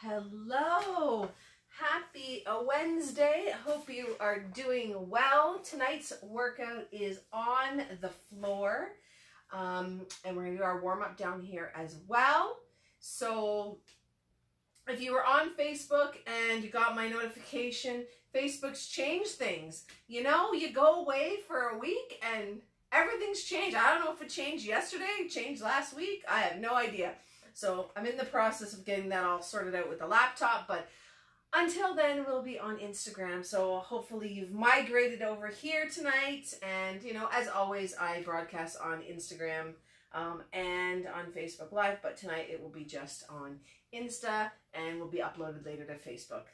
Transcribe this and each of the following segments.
Hello, happy Wednesday. I hope you are doing well. Tonight's workout is on the floor, and we're going to do our warm-up down here as well. So if you were on Facebook and you got my notification, Facebook's changed things. You know, you go away for a week and everything's changed. I don't know if it changed yesterday, changed last week. I have no idea. So I'm in the process of getting that all sorted out with the laptop, but until then we'll be on Instagram. So hopefully you've migrated over here tonight. And you know, as always, I broadcast on Instagram and on Facebook Live, but tonight it will be just on Insta and will be uploaded later to Facebook.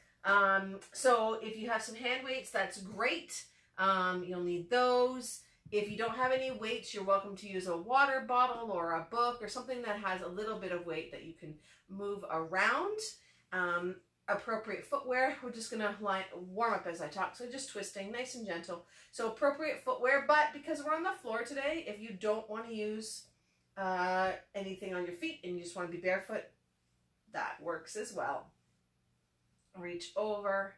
So if you have some hand weights, that's great. You'll need those. If you don't have any weights, you're welcome to use a water bottle or a book or something that has a little bit of weight that you can move around. Appropriate footwear. We're just going to warm up as I talk, so just twisting, nice and gentle. So appropriate footwear, but because we're on the floor today, if you don't want to use anything on your feet and you just want to be barefoot, that works as well. Reach over.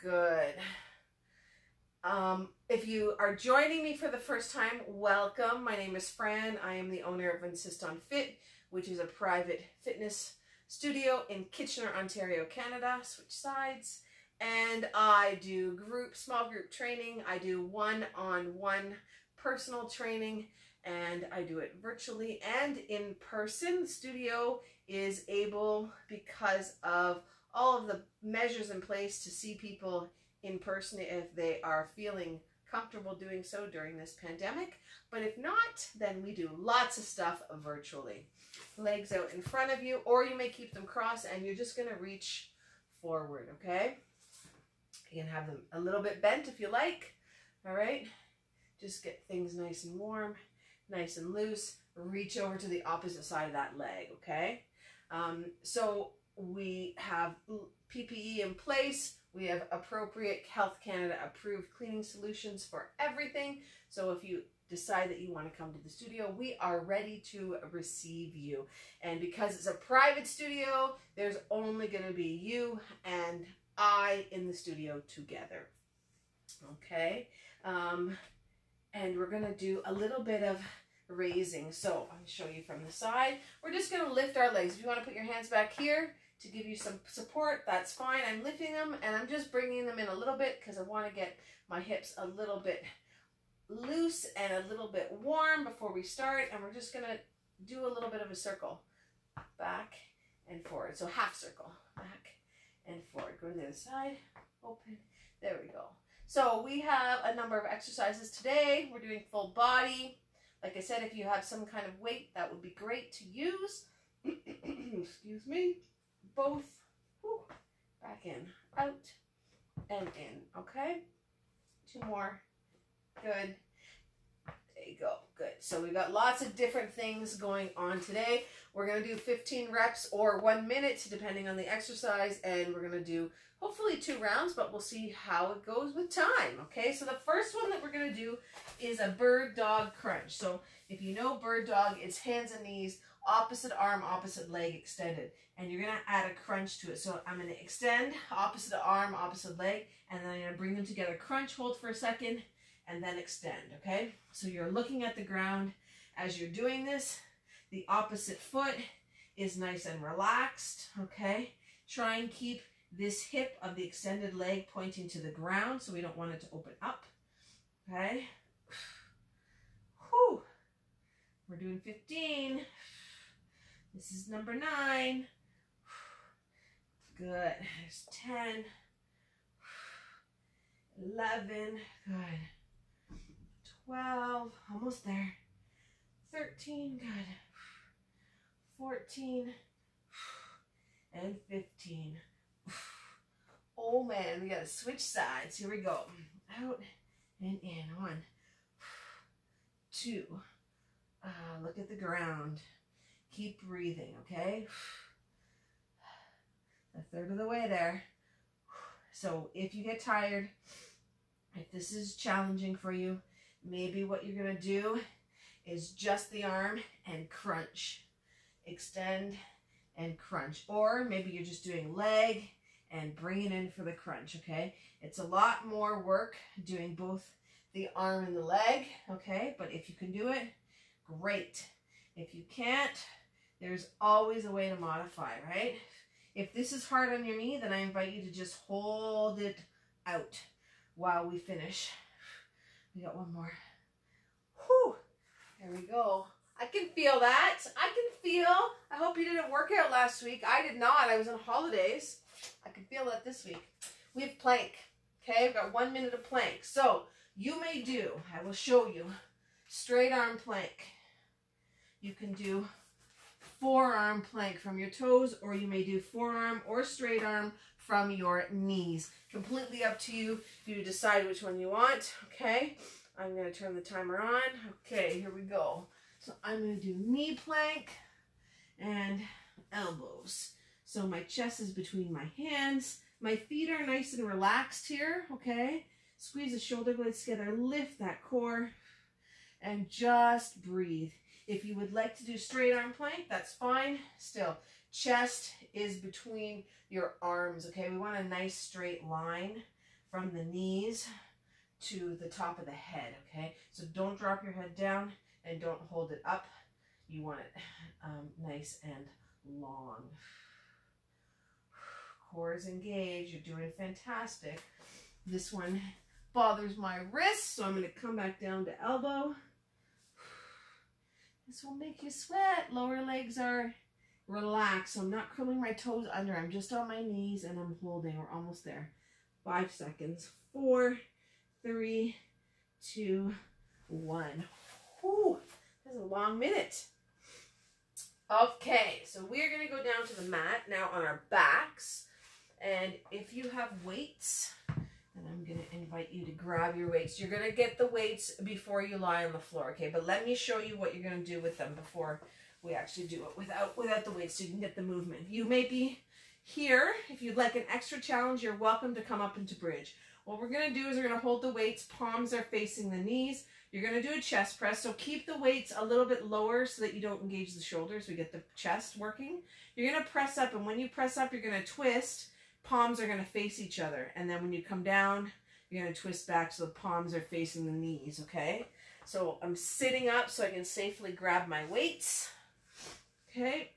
Good. If you are joining me for the first time, welcome. My name is Fran. I am the owner of Insist on Fit, which is a private fitness studio in Kitchener, Ontario, Canada. Switch sides. And I do small group training. I do one-on-one personal training, and I do it virtually and in person. The studio is able, because of all of the measures in place, to see people in person if they are feeling comfortable doing so during this pandemic. But if not, then we do lots of stuff virtually. Legs out in front of you, or you may keep them crossed and you're just going to reach forward, okay? You can have them a little bit bent if you like. All right, just get things nice and warm, nice and loose. Reach over to the opposite side of that leg, okay? So we have PPE in place. We have appropriate Health Canada approved cleaning solutions for everything. So if you decide that you want to come to the studio, we are ready to receive you. And because it's a private studio, there's only going to be you and I in the studio together. Okay. And we're going to do a little bit of raising. So I'll show you from the side. We're just going to lift our legs. If you want to put your hands back here to give you some support, that's fine. I'm lifting them and I'm just bringing them in a little bit because I want to get my hips a little bit loose and a little bit warm before we start. And we're just going to do a little bit of a circle, back and forward. So half circle, back and forward. Go to the other side, open. There we go. So we have a number of exercises today. We're doing full body. Like I said, if you have some kind of weight, that would be great to use. Excuse me. Both. Whew. Back in, out, and in. Okay? 2 more. Good. There you go. Good. So we've got lots of different things going on today. We're going to do 15 reps or 1 minute, depending on the exercise. And we're going to do hopefully 2 rounds, but we'll see how it goes with time. Okay? So the first one that we're going to do is a bird dog crunch. So if you know bird dog, it's hands and knees, opposite arm, opposite leg extended. And you're going to add a crunch to it. So I'm going to extend opposite arm, opposite leg, and then I'm going to bring them together. Crunch, hold for a second, and then extend, okay? So you're looking at the ground as you're doing this. The opposite foot is nice and relaxed, okay? Try and keep this hip of the extended leg pointing to the ground, so we don't want it to open up, okay? Whew. We're doing 15. This is number 9. Good. There's 10. 11. Good. 12. Almost there. 13. Good. 14. And 15. Oh man, we gotta switch sides. Here we go. Out and in. 1. 2. Look at the ground. Keep breathing, okay? A third of the way there. So if you get tired, if this is challenging for you, maybe what you're going to do is just the arm and crunch. Extend and crunch. Or maybe you're just doing leg and bring it in for the crunch, okay? It's a lot more work doing both the arm and the leg, okay? But if you can do it, great. If you can't, there's always a way to modify, right? If this is hard on your knee, then I invite you to just hold it out while we finish. We got one more. Whew. There we go. I can feel that. I can feel. I hope you didn't work out last week. I did not. I was on holidays. I can feel that this week. We have plank. Okay, I've got 1 minute of plank. So you may do, I will show you, straight arm plank. You can do forearm plank from your toes, or you may do forearm or straight arm from your knees. Completely up to you. You decide which one you want. Okay, I'm going to turn the timer on. Okay, here we go. So I'm going to do knee plank and elbows. So my chest is between my hands. My feet are nice and relaxed here, okay? Squeeze the shoulder blades together, lift that core, and just breathe. If you would like to do straight arm plank, that's fine. Still, chest is between your arms, okay? We want a nice straight line from the knees to the top of the head, okay? So don't drop your head down and don't hold it up. You want it nice and long. Core is engaged. You're doing fantastic. This one bothers my wrist, so I'm going to come back down to elbow. This will make you sweat. Lower legs are relaxed. So I'm not curling my toes under. I'm just on my knees and I'm holding. We're almost there. 5 seconds. 4, 3, 2, 1. Whew, that's a long minute. Okay, so we're going to go down to the mat now on our backs. And if you have weights, and I'm going to invite you to grab your weights. You're going to get the weights before you lie on the floor, okay? But let me show you what you're going to do with them before we actually do it without the weights so you can get the movement. You may be here. If you'd like an extra challenge, you're welcome to come up into bridge. What we're going to do is we're going to hold the weights. Palms are facing the knees. You're going to do a chest press. So keep the weights a little bit lower so that you don't engage the shoulders. We get the chest working. You're going to press up, and when you press up, you're going to twist. Palms are going to face each other. And then when you come down, you're going to twist back so the palms are facing the knees, okay? So I'm sitting up so I can safely grab my weights. Okay.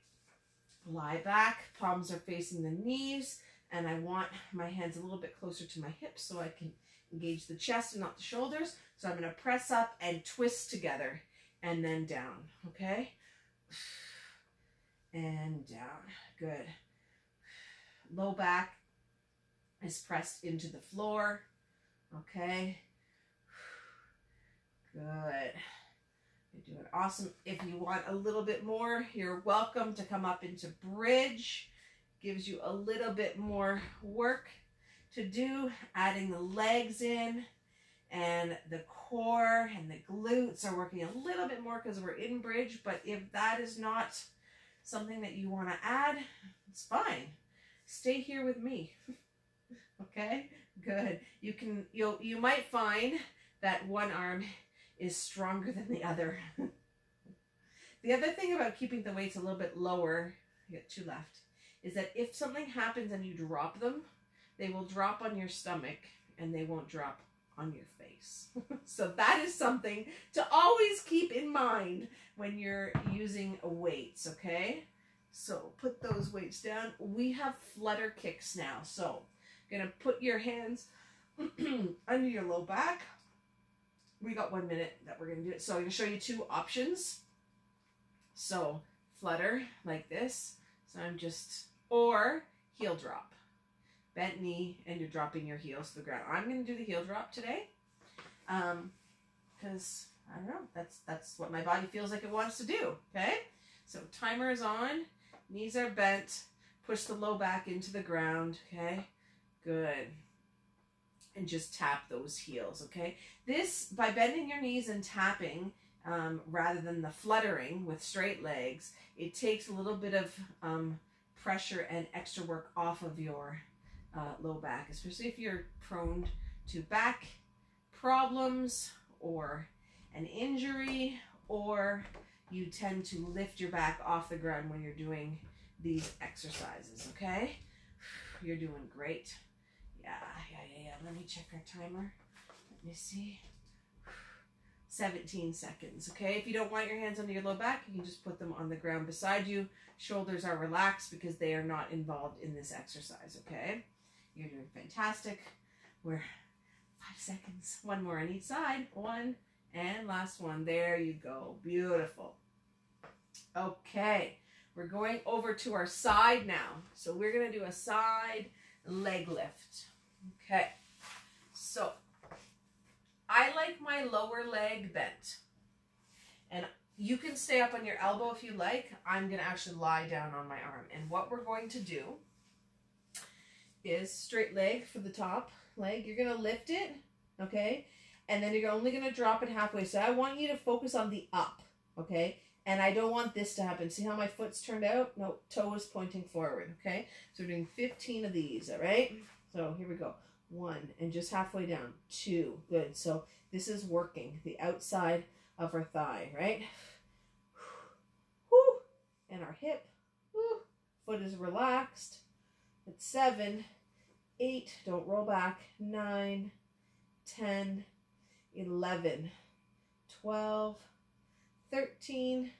Lie back. Palms are facing the knees. And I want my hands a little bit closer to my hips so I can engage the chest and not the shoulders. So I'm going to press up and twist together and then down, okay? And down. Good. Low back is pressed into the floor. Okay. Good. You're doing awesome. If you want a little bit more, you're welcome to come up into bridge. Gives you a little bit more work to do, adding the legs in, and the core and the glutes are working a little bit more because we're in bridge. But if that is not something that you want to add, it's fine. Stay here with me. Okay, good. You might find that one arm is stronger than the other. The other thing about keeping the weights a little bit lower, you got 2 left, is that if something happens and you drop them, they will drop on your stomach and they won't drop on your face. So that is something to always keep in mind when you're using weights, okay? So put those weights down. We have flutter kicks now. So you're going to put your hands under your low back. We got 1 minute that we're going to do it. So I'm going to show you 2 options. So flutter like this. So I'm just, or heel drop. Bent knee and you're dropping your heels to the ground. I'm going to do the heel drop today. Because, I don't know, that's what my body feels like it wants to do. Okay? So timer is on. Knees are bent. Push the low back into the ground. Okay? Good. And just tap those heels. Okay? This, by bending your knees and tapping, rather than the fluttering with straight legs, it takes a little bit of pressure and extra work off of your low back, especially if you're prone to back problems or an injury, or you tend to lift your back off the ground when you're doing these exercises, okay? You're doing great. Yeah. Let me check our timer. Let me see. 17 seconds, okay? If you don't want your hands under your low back, you can just put them on the ground beside you. Shoulders are relaxed because they are not involved in this exercise, okay? You're doing fantastic. We're 5 seconds. One more on each side. One, and last one. There you go. Beautiful. Okay, we're going over to our side now. So we're going to do a side leg lift. Okay, so I like my lower leg bent. And you can stay up on your elbow if you like. I'm going to actually lie down on my arm. And what we're going to do is straight leg for the top leg. You're going to lift it, okay? And then you're only going to drop it halfway. So I want you to focus on the up, okay? And I don't want this to happen. See how my foot's turned out? No, toe is pointing forward, okay? So we're doing 15 of these, all right? So here we go. 1, and just halfway down. 2, good. So this is working the outside of our thigh, right? Whoo. And our hip. Whoo. Foot is relaxed. It's 7, 8, don't roll back. 9, 10, 11, 12, 13,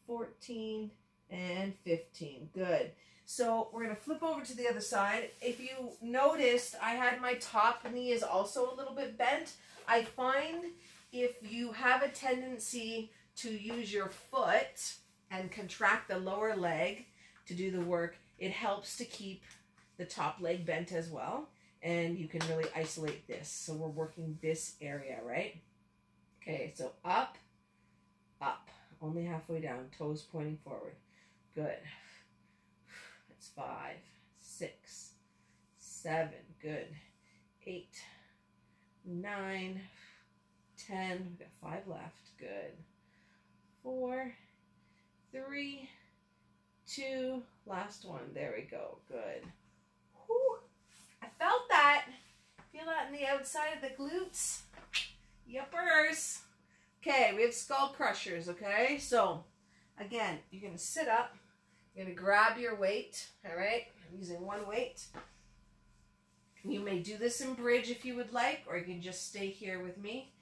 14, and 15. Good. So we're going to flip over to the other side. If you noticed, I had my top knee is also a little bit bent. I find if you have a tendency to use your foot and contract the lower leg to do the work, it helps to keep the top leg bent as well. And you can really isolate this. So we're working this area, right? Okay, so up, up. Only halfway down. Toes pointing forward. Good. That's 5, 6, 7. Good. 8, 9, 10. We've got 5 left. Good. 4, 3, 2. Last one. There we go. Good. Whew. I felt that. Feel that in the outside of the glutes. Yuppers. Okay, we have skull crushers, okay? So, again, you're going to sit up. You're going to grab your weight, all right? I'm using one weight. You may do this in bridge if you would like, or you can just stay here with me.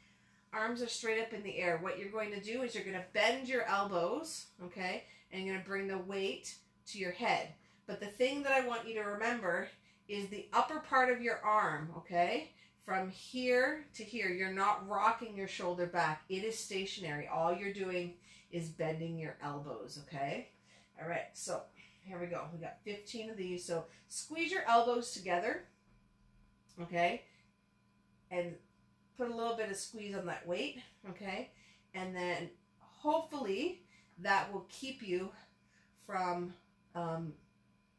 Arms are straight up in the air. What you're going to do is you're going to bend your elbows, okay? And you're going to bring the weight to your head. But the thing that I want you to remember is the upper part of your arm, okay? From here to here, you're not rocking your shoulder back. It is stationary. All you're doing is bending your elbows, okay? All right, so here we go. We got 15 of these. So squeeze your elbows together, okay? And put a little bit of squeeze on that weight, okay? And then hopefully that will keep you from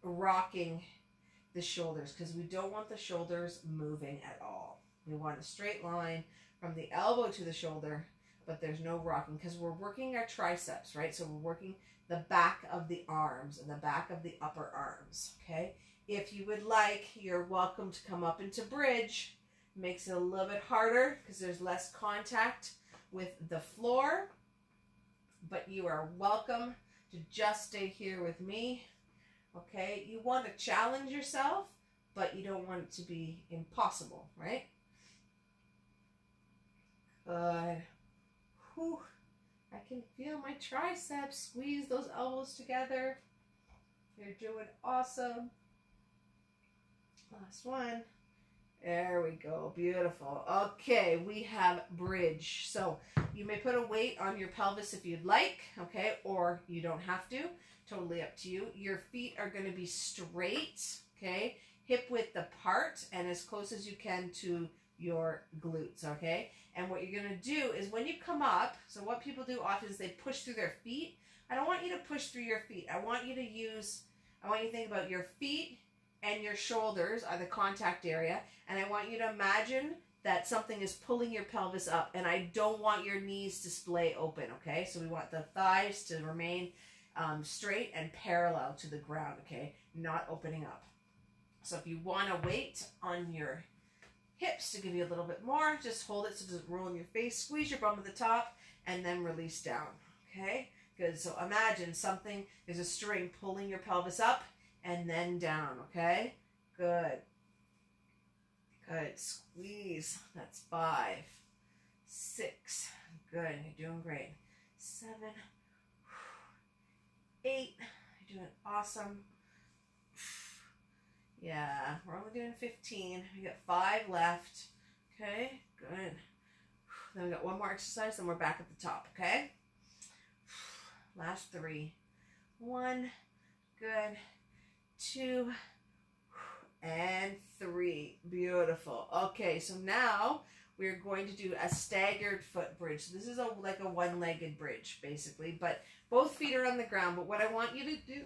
rocking the shoulders, because we don't want the shoulders moving at all. We want a straight line from the elbow to the shoulder, but there's no rocking because we're working our triceps, right? So we're working the back of the arms and the back of the upper arms, okay? If you would like, you're welcome to come up into bridge. Makes it a little bit harder because there's less contact with the floor, but you are welcome to just stay here with me. Okay, you want to challenge yourself, but you don't want it to be impossible, right? Good. Whew. I can feel my triceps. Squeeze those elbows together. You're doing awesome. Last one. There we go. Beautiful. Okay, we have bridge. So you may put a weight on your pelvis if you'd like, okay, or you don't have to. Totally up to you. Your feet are going to be straight, okay, hip width apart and as close as you can to your glutes, okay? And what you're going to do is when you come up, so what people do often is they push through their feet. I don't want you to push through your feet. I want you to think about your feet and your shoulders are the contact area, and I want you to imagine that something is pulling your pelvis up, and I don't want your knees to splay open, okay? So we want the thighs to remain straight and parallel to the ground, okay? Not opening up. So if you want a weight on your hips to give you a little bit more, just hold it so it doesn't roll in your face. Squeeze your bum at the top and then release down, okay? Good. So imagine something, there's a string pulling your pelvis up and then down, okay? Good. Good. Squeeze. That's 5, 6. Good. You're doing great. 7, 8. You're doing awesome. Yeah, we're only doing 15. We got 5 left. Okay, good. Then we got one more exercise, then we're back at the top, okay? Last 3. 1, good. 2, and 3. Beautiful. Okay, so now we're going to do a staggered foot bridge. So this is like a one-legged bridge, basically, but both feet are on the ground. But what I want you to do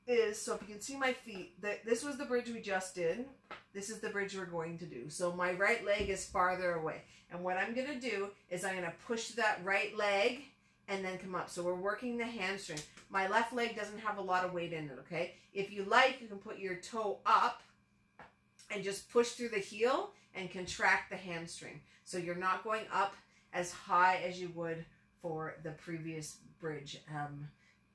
is, so if you can see my feet, this was the bridge we just did. This is the bridge we're going to do. So my right leg is farther away. And what I'm going to do is I'm going to push that right leg and then come up. So we're working the hamstring. My left leg doesn't have a lot of weight in it, okay? If you like, you can put your toe up and just push through the heel and contract the hamstring. So you're not going up as high as you would for the previous bridge,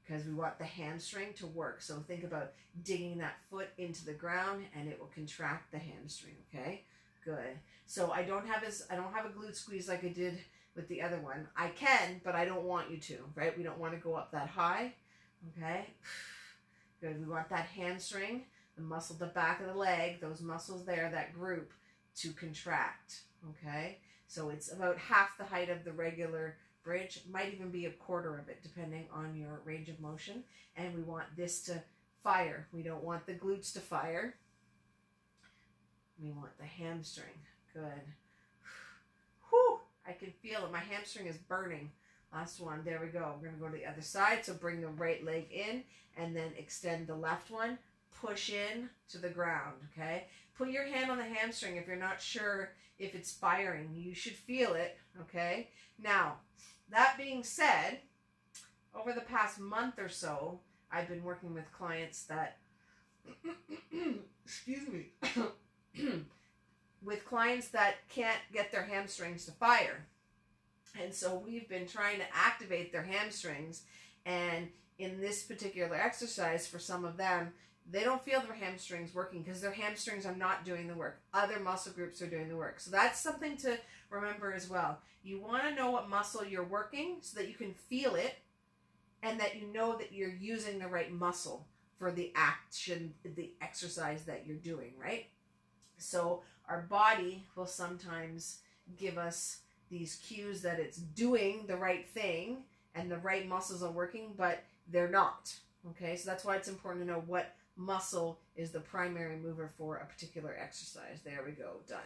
because we want the hamstring to work. So think about digging that foot into the ground and it will contract the hamstring, okay? Good. So I don't have a glute squeeze like I did with the other one. I can, but I don't want you to, right? We don't want to go up that high, okay? Good. We want that hamstring, the muscle at the back of the leg, those muscles there, that group, to contract, okay? So it's about half the height of the regular bridge, might even be a quarter of it, depending on your range of motion. And we want this to fire. We don't want the glutes to fire. We want the hamstring. Good. Whew, I can feel it. My hamstring is burning. Last one. There we go. We're going to go to the other side. So bring the right leg in and then extend the left one. Push in to the ground, okay? Put your hand on the hamstring if you're not sure if it's firing. You should feel it, okay? Now, that being said, over the past month or so, I've been working with clients that, excuse me, with clients that can't get their hamstrings to fire. And so we've been trying to activate their hamstrings. And in this particular exercise, for some of them, they don't feel their hamstrings working because their hamstrings are not doing the work. Other muscle groups are doing the work. So that's something to remember as well. You want to know what muscle you're working so that you can feel it and that you know that you're using the right muscle for the action, the exercise that you're doing, right? So our body will sometimes give us these cues that it's doing the right thing and the right muscles are working, but they're not, okay? So that's why it's important to know what muscle is the primary mover for a particular exercise. There we go, done.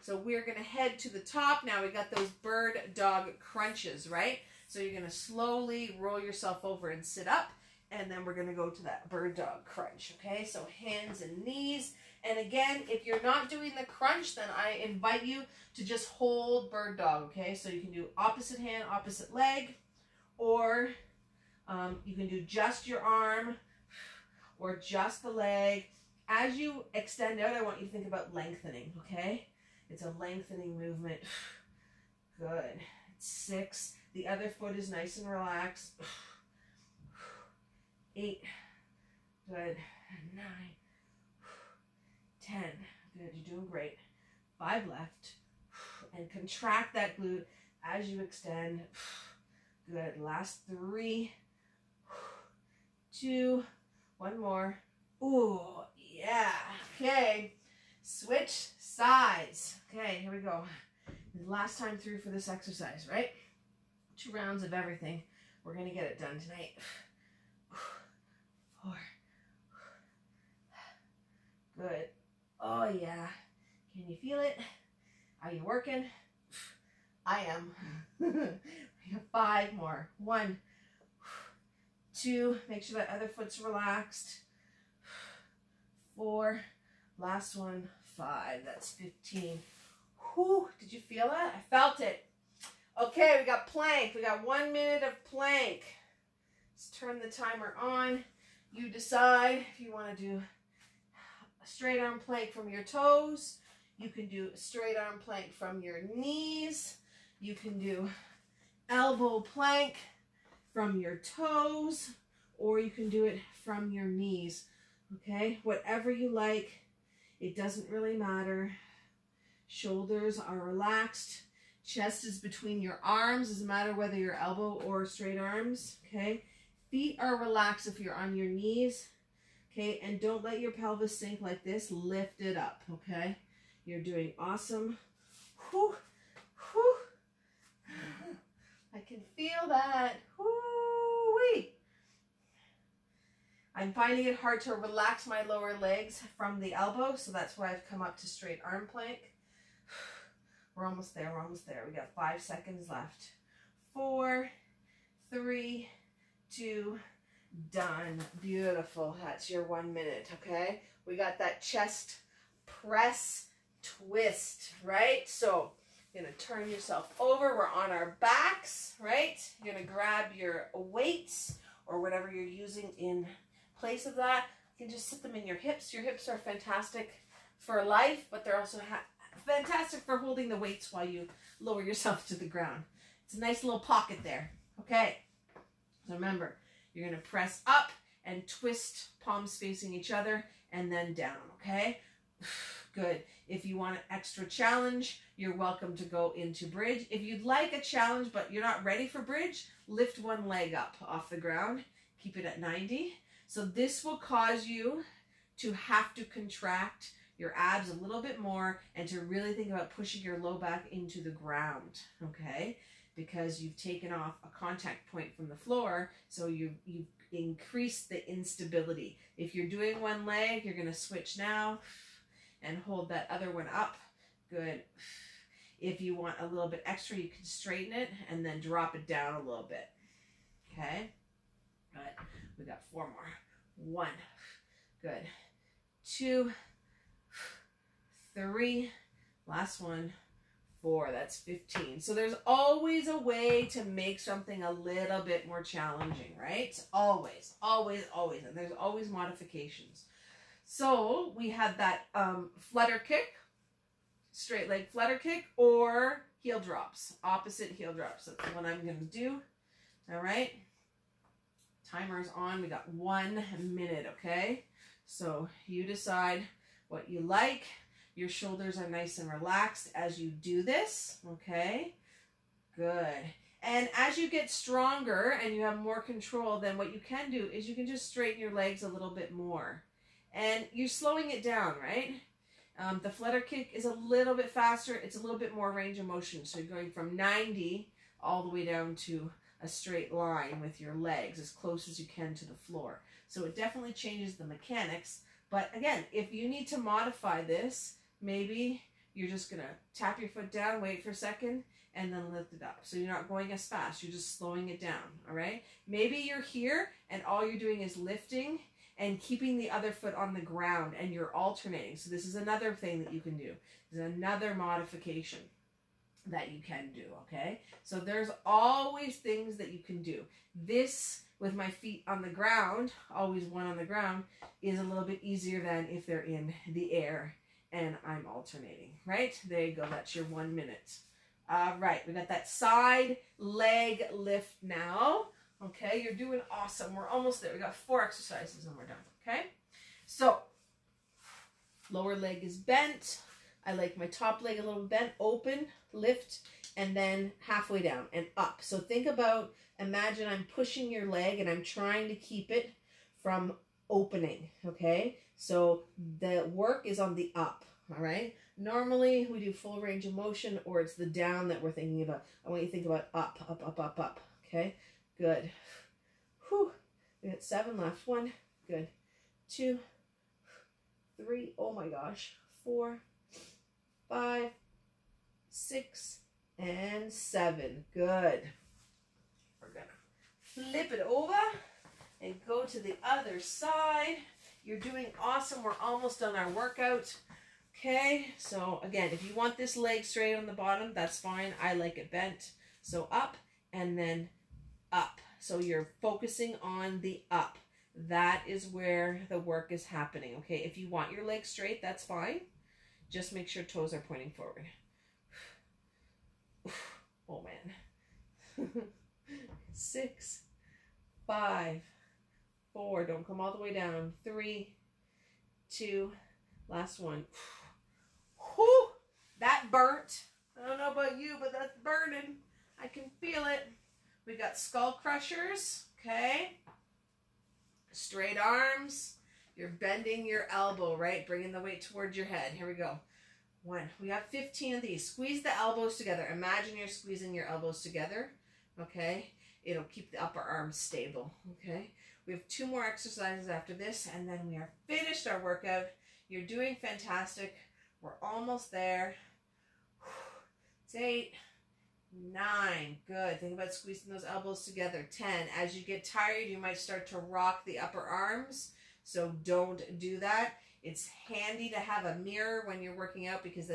So we're going to head to the top. Now we got those bird dog crunches, right? So you're going to slowly roll yourself over and sit up, and then we're going to go to that bird dog crunch, okay? So hands and knees. And again, if you're not doing the crunch, then I invite you to just hold bird dog, okay? So you can do opposite hand, opposite leg, or you can do just your arm or just the leg. As you extend out, I want you to think about lengthening, okay? It's a lengthening movement. Good. 6. The other foot is nice and relaxed. 8. Good. 9. 10. Good. You're doing great. 5 left. And contract that glute as you extend. Good. Last 3. 2. 1 more. Ooh, yeah. Okay. Switch sides. Okay, here we go. Last time through for this exercise, right? 2 rounds of everything. We're going to get it done tonight. 4. Good. Oh, yeah. Can you feel it? Are you working? I am. We have 5 more. 1. 2. Make sure that other foot's relaxed. 4. Last one. 5. That's 15. Whew. Did you feel that? I felt it. Okay, we got plank. We got 1 minute of plank. Let's turn the timer on. You decide if you want to do a straight arm plank from your toes. You can do a straight arm plank from your knees. You can do elbow plank from your toes, or you can do it from your knees. Okay, whatever you like, it doesn't really matter. Shoulders are relaxed. Chest is between your arms. Doesn't matter whether you're elbow or straight arms. Okay, feet are relaxed if you're on your knees. Okay, and don't let your pelvis sink like this. Lift it up. Okay, you're doing awesome. Whew, whew. I can feel that. Whoo-wee. I'm finding it hard to relax my lower legs from the elbow, so that's why I've come up to straight arm plank. We're almost there, we're almost there. We got 5 seconds left. 4, 3, 2, done. Beautiful. That's your 1 minute, okay? We got that chest press twist, right? So you're going to turn yourself over. We're on our backs, right? You're going to grab your weights or whatever you're using in place of that. You can just sit them in your hips. Your hips are fantastic for life, but they're also fantastic for holding the weights while you lower yourself to the ground. It's a nice little pocket there. Okay. So remember, you're going to press up and twist, palms facing each other, and then down, okay? Good. If you want an extra challenge, you're welcome to go into bridge. If you'd like a challenge but you're not ready for bridge, lift one leg up off the ground. Keep it at 90. So this will cause you to have to contract your abs a little bit more and to really think about pushing your low back into the ground, okay? Because you've taken off a contact point from the floor, so you've increased the instability. If you're doing one leg, you're going to switch now and hold that other one up. Good. If you want a little bit extra, you can straighten it and then drop it down a little bit. Okay? Good. We got 4 more. 1. Good. 2. 3. Last one. 4. That's 15. So there's always a way to make something a little bit more challenging, right? Always, always, always. And there's always modifications. So we had that flutter kick, straight leg flutter kick, or heel drops, opposite heel drops. That's what I'm going to do. All right. Timer's on. We got 1 minute, okay? So you decide what you like. Your shoulders are nice and relaxed as you do this, okay? Good. And as you get stronger and you have more control, then what you can do is you can just straighten your legs a little bit more. And you're slowing it down, right? The flutter kick is a little bit faster. It's a little bit more range of motion. So you're going from 90 all the way down to a straight line with your legs as close as you can to the floor. So it definitely changes the mechanics. But again, if you need to modify this, maybe you're just going to tap your foot down, wait for a second, and then lift it up. So you're not going as fast. You're just slowing it down, all right? Maybe you're here and all you're doing is lifting and keeping the other foot on the ground, and you're alternating. So this is another thing that you can do. There's another modification that you can do, okay? So there's always things that you can do. This, with my feet on the ground, always one on the ground, is a little bit easier than if they're in the air and I'm alternating, right? There you go. That's your 1 minute. All right, we got that side leg lift now. Okay, you're doing awesome. We're almost there. We got 4 exercises and we're done, okay? So, lower leg is bent. I like my top leg a little bent, open, lift, and then halfway down and up. So think about, imagine I'm pushing your leg and I'm trying to keep it from opening, okay? So the work is on the up, all right? Normally we do full range of motion, or it's the down that we're thinking about. I want you to think about up, up, up, up, up, okay? Good. Whew. We got 7 left. 1. Good. 2. 3. Oh my gosh. 4. 5. 6. And 7. Good. We're going to flip it over and go to the other side. You're doing awesome. We're almost done our workout. Okay. So again, if you want this leg straight on the bottom, that's fine. I like it bent. So up and then up. So you're focusing on the up. That is where the work is happening. Okay, if you want your legs straight, that's fine. Just make sure toes are pointing forward. Oh man. 6, 5, 4. Don't come all the way down. 3, 2. Last one. Whew, that burnt. I don't know about you, but that's burning. I can feel it. We got skull crushers. Okay. Straight arms. You're bending your elbow, right? Bringing the weight towards your head. Here we go. 1. We have 15 of these. Squeeze the elbows together. Imagine you're squeezing your elbows together. Okay. It'll keep the upper arms stable. Okay. We have 2 more exercises after this, and then we are finished our workout. You're doing fantastic. We're almost there. It's 8, 9. Good. Think about squeezing those elbows together. 10. As you get tired, you might start to rock the upper arms. So don't do that. It's handy to have a mirror when you're working out because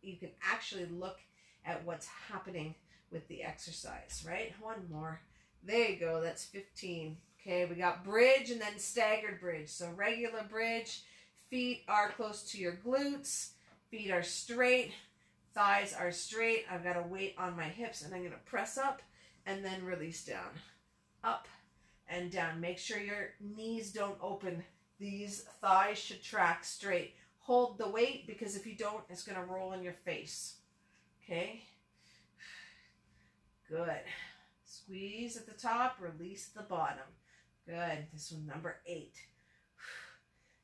you can actually look at what's happening with the exercise, right? 1 more. There you go. That's 15. Okay, we got bridge and then staggered bridge. So regular bridge, feet are close to your glutes, feet are straight, thighs are straight. I've got a weight on my hips and I'm going to press up and then release down. Up and down. Make sure your knees don't open. These thighs should track straight. Hold the weight because if you don't, it's going to roll in your face. Okay? Good. Squeeze at the top, release the bottom. Good. This one, number 8.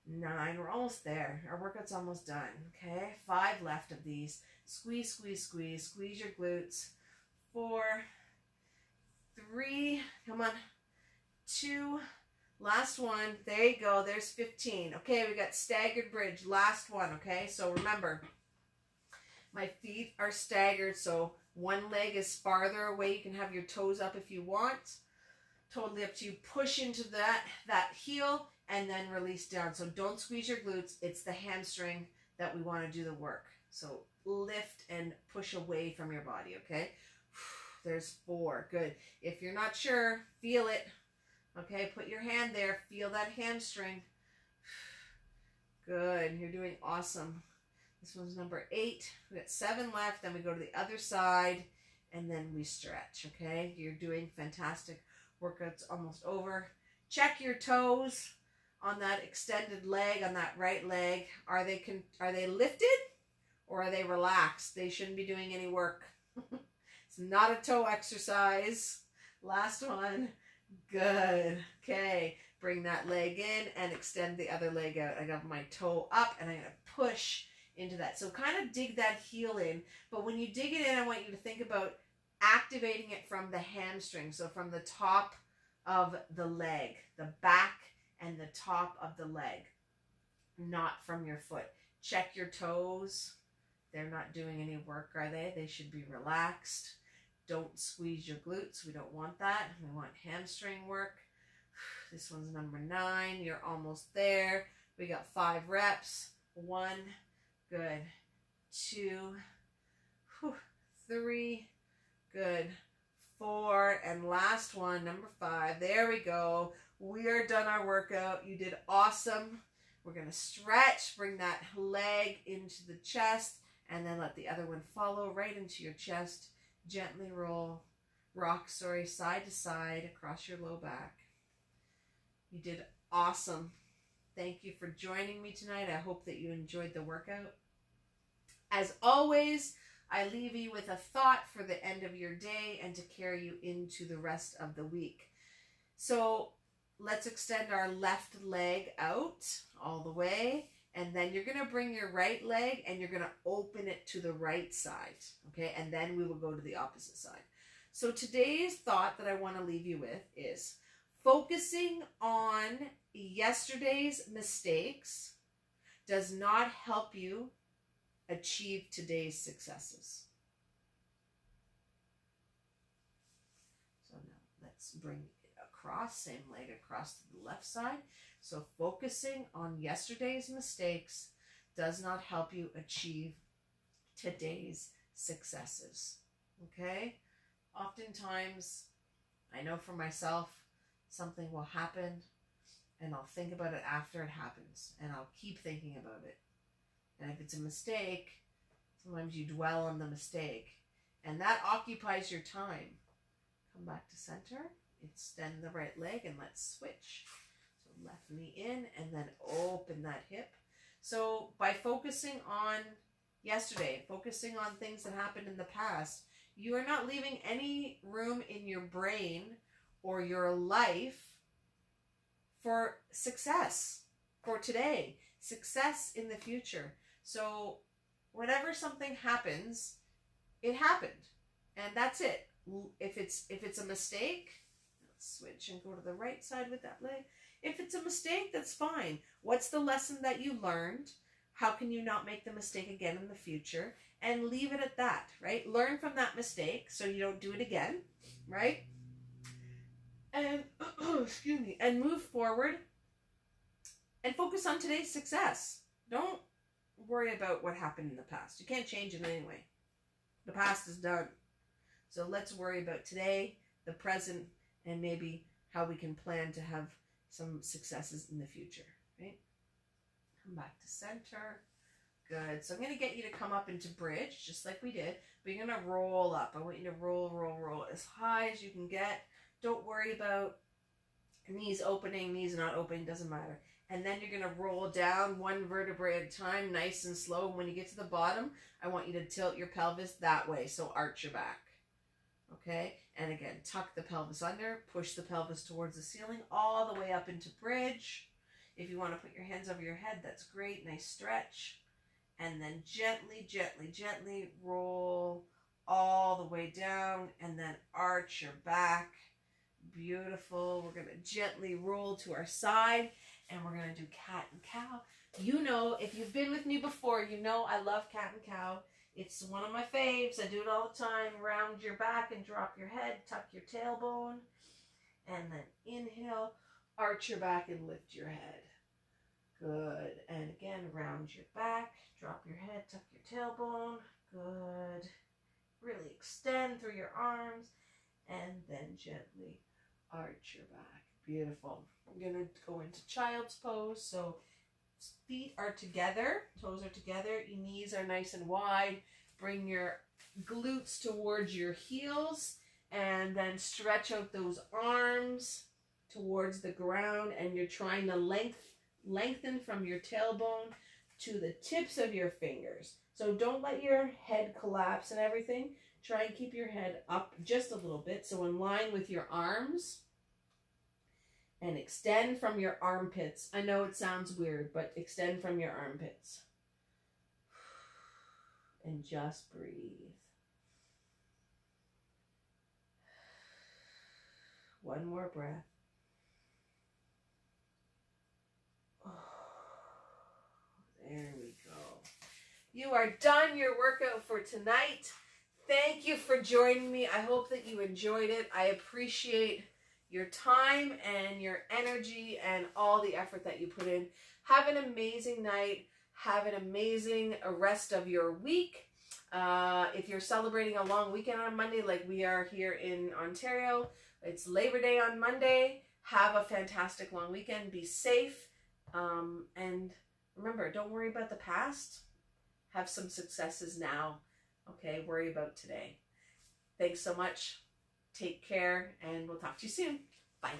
9. We're almost there. Our workout's almost done. Okay? 5 left of these. Squeeze, squeeze, squeeze. Squeeze your glutes. 4, 3. Come on. 2. Last one. There you go. There's 15. Okay, we got staggered bridge. Last one. Okay? So remember, my feet are staggered. So one leg is farther away. You can have your toes up if you want. Totally up to you. Push into that heel and then release down. So don't squeeze your glutes. It's the hamstring that we want to do the work. So lift and push away from your body, okay? There's 4. Good. If you're not sure, feel it. Okay, put your hand there. Feel that hamstring. Good. You're doing awesome. This one's number 8. We got 7 left. Then we go to the other side and then we stretch, okay? You're doing fantastic. Workout's almost over. Check your toes on that extended leg, on that right leg. Are they lifted or are they relaxed? They shouldn't be doing any work. It's not a toe exercise. Last one. Good. Okay. Bring that leg in and extend the other leg out. I got my toe up and I'm going to push into that. So kind of dig that heel in. But when you dig it in, I want you to think about activating it from the hamstring. So from the top of the leg, the back and the top of the leg, not from your foot. Check your toes. They're not doing any work, are they? They should be relaxed. Don't squeeze your glutes. We don't want that. We want hamstring work. This one's number 9. You're almost there. We got 5 reps. 1. Good. 2. 3. Good. 4. And last one, number 5. There we go. We are done our workout. You did awesome. We're going to stretch. Bring that leg into the chest. And then let the other one follow right into your chest. Gently rock side to side across your low back. You did awesome. Thank you for joining me tonight. I hope that you enjoyed the workout. As always, I leave you with a thought for the end of your day and to carry you into the rest of the week. So let's extend our left leg out all the way. And then you're going to bring your right leg and you're going to open it to the right side. Okay. And then we will go to the opposite side. So today's thought that I want to leave you with is focusing on yesterday's mistakes does not help you achieve today's successes. So now let's bring it across, same leg across to the left side. So focusing on yesterday's mistakes does not help you achieve today's successes. Okay? Oftentimes, I know for myself, something will happen and I'll think about it after it happens and I'll keep thinking about it. And if it's a mistake, sometimes you dwell on the mistake and that occupies your time. Come back to center. Extend the right leg and let's switch. So left knee in and then open that hip. So by focusing on yesterday, focusing on things that happened in the past, you are not leaving any room in your brain or your life for success for today, success in the future. So whenever something happens, it happened, and that's it. If it's a mistake, let's switch and go to the right side with that leg. If it's a mistake, that's fine. What's the lesson that you learned? How can you not make the mistake again in the future? And leave it at that, right? Learn from that mistake so you don't do it again, right? And excuse me, and move forward and focus on today's success. Don't worry about what happened in the past. You can't change it anyway. The past is done. So let's worry about today, the present, and maybe how we can plan to have some successes in the future, right? Come back to center. Good. So I'm going to get you to come up into bridge, just like we did, but you're going to roll up. I want you to roll, roll, roll as high as you can get. Don't worry about knees opening, knees not opening, doesn't matter. And then you're going to roll down one vertebrae at a time, nice and slow. And when you get to the bottom, I want you to tilt your pelvis that way, so arch your back. Okay? And again, tuck the pelvis under, push the pelvis towards the ceiling, all the way up into bridge. If you want to put your hands over your head, that's great. Nice stretch. And then gently, gently, gently roll all the way down, and then arch your back. Beautiful. We're going to gently roll to our side, and we're going to do cat and cow. You know, if you've been with me before, you know I love cat and cow. It's one of my faves. I do it all the time. Round your back and drop your head. Tuck your tailbone. And then inhale, arch your back and lift your head. Good. And again, round your back, drop your head, tuck your tailbone. Good. Really extend through your arms, and then gently arch your back. Beautiful. I'm going to go into child's pose. So feet are together, toes are together, your knees are nice and wide. Bring your glutes towards your heels, and then stretch out those arms towards the ground, and you're trying to lengthen from your tailbone to the tips of your fingers. So don't let your head collapse and everything. Try and keep your head up just a little bit, so in line with your arms. And extend from your armpits. I know it sounds weird, but extend from your armpits. And just breathe. One more breath. There we go. You are done your workout for tonight. Thank you for joining me. I hope that you enjoyed it. I appreciate your time and your energy and all the effort that you put in. Have an amazing night. Have an amazing rest of your week. If you're celebrating a long weekend on Monday like we are here in Ontario, it's Labor Day on Monday. Have a fantastic long weekend. Be safe. And remember, don't worry about the past. Have some successes now. Okay, worry about today. Thanks so much. Take care, and we'll talk to you soon. Bye.